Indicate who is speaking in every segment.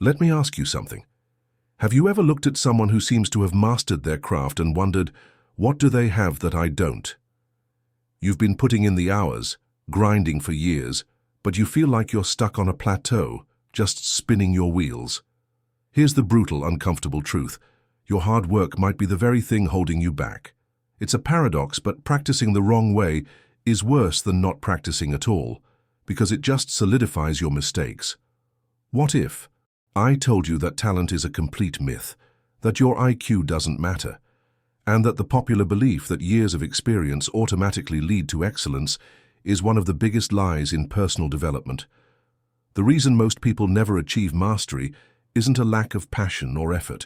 Speaker 1: Let me ask you something. Have you ever looked at someone who seems to have mastered their craft and wondered, what do they have that I don't? You've been putting in the hours, grinding for years, but you feel like you're stuck on a plateau, just spinning your wheels. Here's the brutal, uncomfortable truth. Your hard work might be the very thing holding you back. It's a paradox, but practicing the wrong way is worse than not practicing at all, because it just solidifies your mistakes. What if I told you that talent is a complete myth, that your IQ doesn't matter, and that the popular belief that years of experience automatically lead to excellence is one of the biggest lies in personal development? The reason most people never achieve mastery isn't a lack of passion or effort.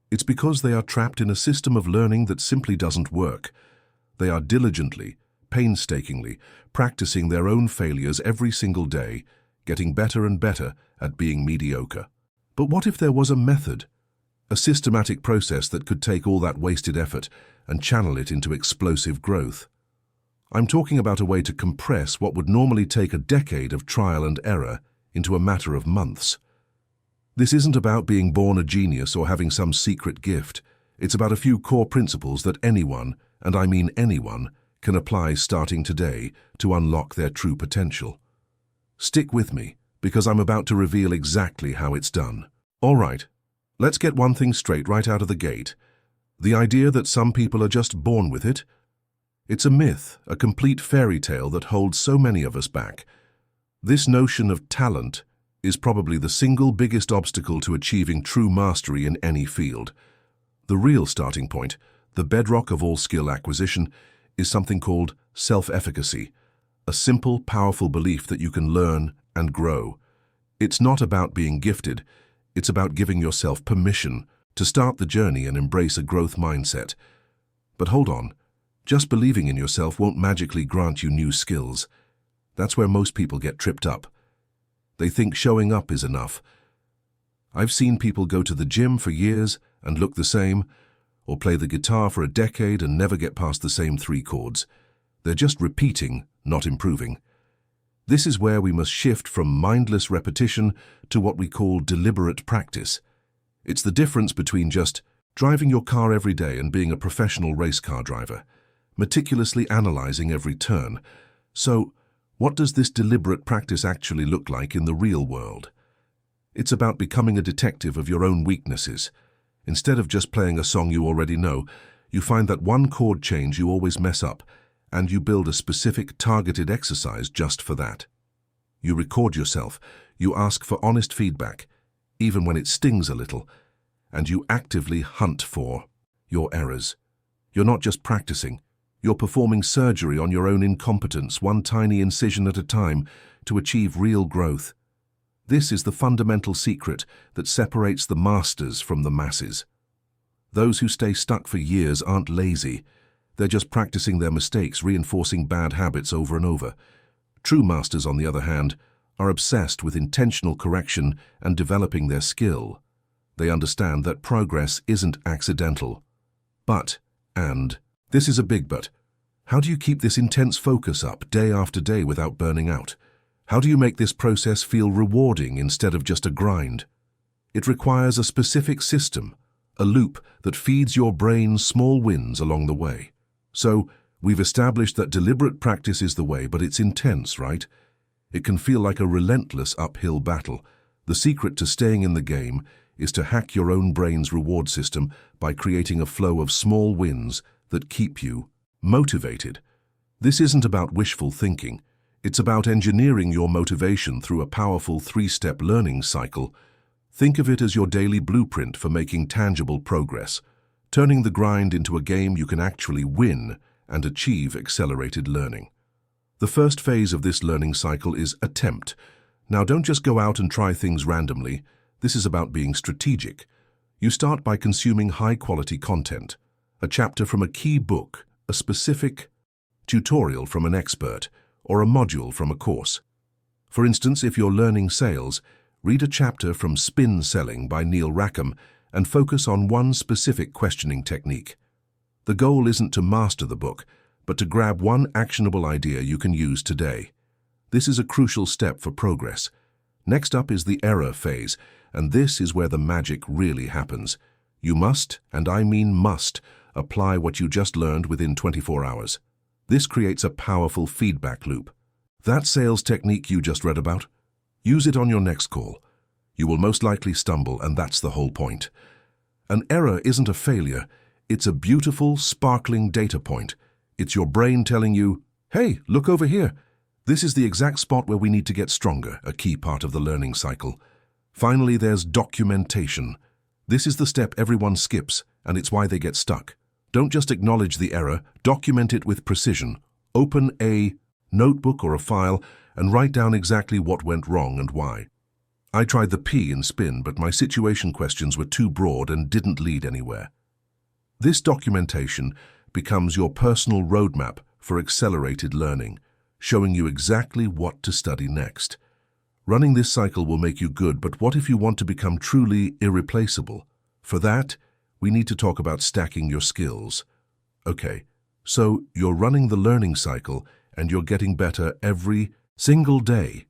Speaker 1: It's because they are trapped in a system of learning that simply doesn't work. They are diligently, painstakingly practicing their own failures every single day, getting better and better at being mediocre. But what if there was a method, a systematic process that could take all that wasted effort and channel it into explosive growth? I'm talking about a way to compress what would normally take a decade of trial and error into a matter of months. This isn't about being born a genius or having some secret gift. It's about a few core principles that anyone, and I mean anyone, can apply starting today to unlock their true potential. Stick with me, because I'm about to reveal exactly how it's done. All right, let's get one thing straight right out of the gate. The idea that some people are just born with it? It's a myth, a complete fairy tale that holds so many of us back. This notion of talent is probably the single biggest obstacle to achieving true mastery in any field. The real starting point, the bedrock of all skill acquisition, is something called self-efficacy, a simple, powerful belief that you can learn and grow. It's not about being gifted, it's about giving yourself permission to start the journey and embrace a growth mindset. But hold on, just believing in yourself won't magically grant you new skills. That's where most people get tripped up. They think showing up is enough. I've seen people go to the gym for years and look the same, or play the guitar for a decade and never get past the same 3 chords. They're just repeating, not improving. This is where we must shift from mindless repetition to what we call deliberate practice. It's the difference between just driving your car every day and being a professional race car driver, meticulously analyzing every turn. So, what does this deliberate practice actually look like in the real world? It's about becoming a detective of your own weaknesses. Instead of just playing a song you already know, you find that one chord change you always mess up, and you build a specific targeted exercise just for that. You record yourself, you ask for honest feedback, even when it stings a little, and you actively hunt for your errors. You're not just practicing, you're performing surgery on your own incompetence, one tiny incision at a time, to achieve real growth. This is the fundamental secret that separates the masters from the masses. Those who stay stuck for years aren't lazy. They're just practicing their mistakes, reinforcing bad habits over and over. True masters, on the other hand, are obsessed with intentional correction and developing their skill. They understand that progress isn't accidental. And this is a big but. How do you keep this intense focus up day after day without burning out? How do you make this process feel rewarding instead of just a grind? It requires a specific system, a loop that feeds your brain small wins along the way. So, we've established that deliberate practice is the way, but it's intense, right? It can feel like a relentless uphill battle. The secret to staying in the game is to hack your own brain's reward system by creating a flow of small wins that keep you motivated. This isn't about wishful thinking. It's about engineering your motivation through a powerful 3-step learning cycle. Think of it as your daily blueprint for making tangible progress, turning the grind into a game you can actually win and achieve accelerated learning. The first phase of this learning cycle is attempt. Now, don't just go out and try things randomly. This is about being strategic. You start by consuming high-quality content, a chapter from a key book, a specific tutorial from an expert, or a module from a course. For instance, if you're learning sales, read a chapter from Spin Selling by Neil Rackham and focus on one specific questioning technique. The goal isn't to master the book, but to grab one actionable idea you can use today. This is a crucial step for progress. Next up is the error phase, And this is where the magic really happens. You must, and I mean must, apply what you just learned within 24 hours. This creates a powerful feedback loop. That sales technique you just read about, use it on your next call. You will most likely stumble, and that's the whole point. An error isn't a failure. It's a beautiful, sparkling data point. It's your brain telling you, hey, look over here. This is the exact spot where we need to get stronger, a key part of the learning cycle. Finally, there's documentation. This is the step everyone skips, and it's why they get stuck. Don't just acknowledge the error, document it with precision. Open a notebook or a file and write down exactly what went wrong and why. I tried the P in spin, but my situation questions were too broad and didn't lead anywhere. This documentation becomes your personal roadmap for accelerated learning, showing you exactly what to study next. Running this cycle will make you good, but what if you want to become truly irreplaceable? For that, we need to talk about stacking your skills. Okay, so you're running the learning cycle and you're getting better every single day.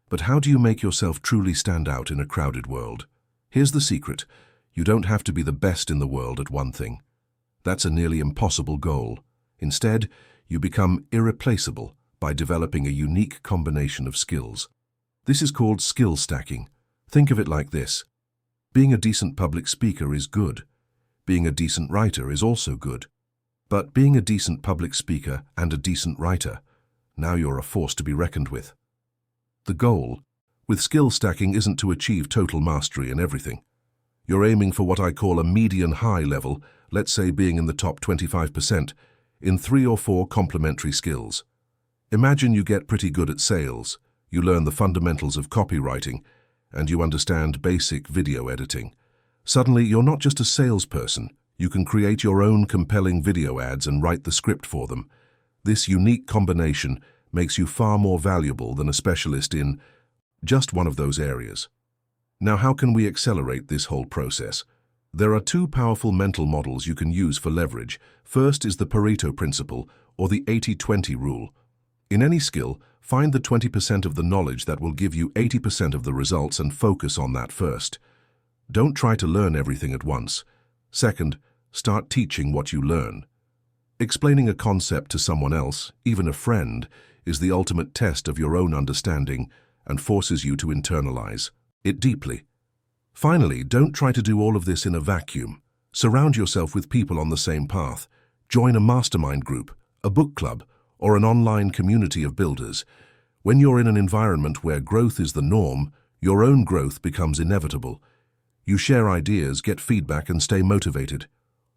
Speaker 1: But how do you make yourself truly stand out in a crowded world? Here's the secret. You don't have to be the best in the world at one thing. That's a nearly impossible goal. Instead, you become irreplaceable by developing a unique combination of skills. This is called skill stacking. Think of it like this. Being a decent public speaker is good. Being a decent writer is also good. But being a decent public speaker and a decent writer, now you're a force to be reckoned with. The goal with skill stacking isn't to achieve total mastery in everything. You're aiming for what I call a median high level, let's say being in the top 25%, in 3 or 4 complementary skills. Imagine you get pretty good at sales, you learn the fundamentals of copywriting, and you understand basic video editing. Suddenly, you're not just a salesperson. You can create your own compelling video ads and write the script for them. This unique combination makes you far more valuable than a specialist in just one of those areas. Now, how can we accelerate this whole process? There are 2 powerful mental models you can use for leverage. First is the Pareto principle, or the 80-20 rule. In any skill, find the 20% of the knowledge that will give you 80% of the results and focus on that first. Don't try to learn everything at once. Second, start teaching what you learn. Explaining a concept to someone else, even a friend, is the ultimate test of your own understanding and forces you to internalize it deeply. Finally, don't try to do all of this in a vacuum. Surround yourself with people on the same path. Join a mastermind group, a book club, or an online community of builders. When you're in an environment where growth is the norm, your own growth becomes inevitable. You share ideas, get feedback, and stay motivated.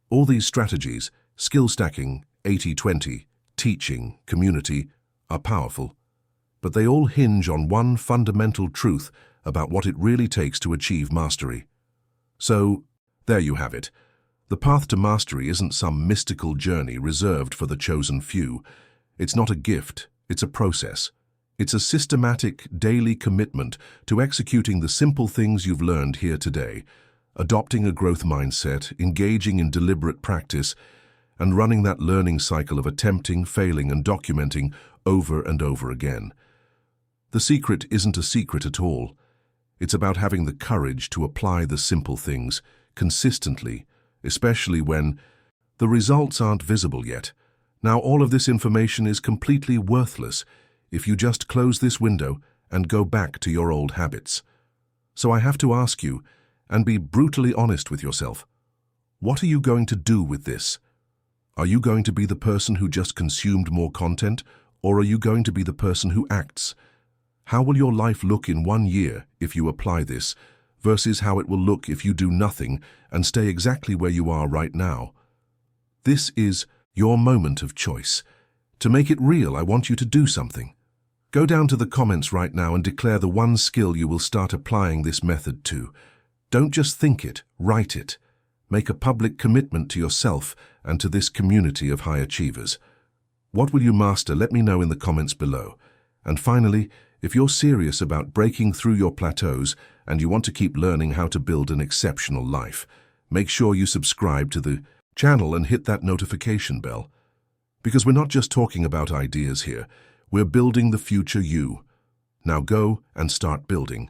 Speaker 1: All these strategies, skill stacking, 80-20, teaching, community, are powerful. But they all hinge on one fundamental truth about what it really takes to achieve mastery. So, there you have it. The path to mastery isn't some mystical journey reserved for the chosen few. It's not a gift, it's a process. It's a systematic, daily commitment to executing the simple things you've learned here today, adopting a growth mindset, engaging in deliberate practice, and running that learning cycle of attempting, failing, and documenting over and over again. The secret isn't a secret at all. It's about having the courage to apply the simple things consistently, especially when the results aren't visible yet. Now, all of this information is completely worthless if you just close this window and go back to your old habits. So I have to ask you, and be brutally honest with yourself, what are you going to do with this? Are you going to be the person who just consumed more content, or are you going to be the person who acts? How will your life look in 1 year if you apply this, versus how it will look if you do nothing and stay exactly where you are right now? This is your moment of choice. To make it real, I want you to do something. Go down to the comments right now and declare the one skill you will start applying this method to. Don't just think it, write it. Make a public commitment to yourself and to this community of high achievers. What will you master? Let me know in the comments below. And finally, if you're serious about breaking through your plateaus and you want to keep learning how to build an exceptional life, make sure you subscribe to the channel and hit that notification bell. Because we're not just talking about ideas here, we're building the future you. Now go and start building.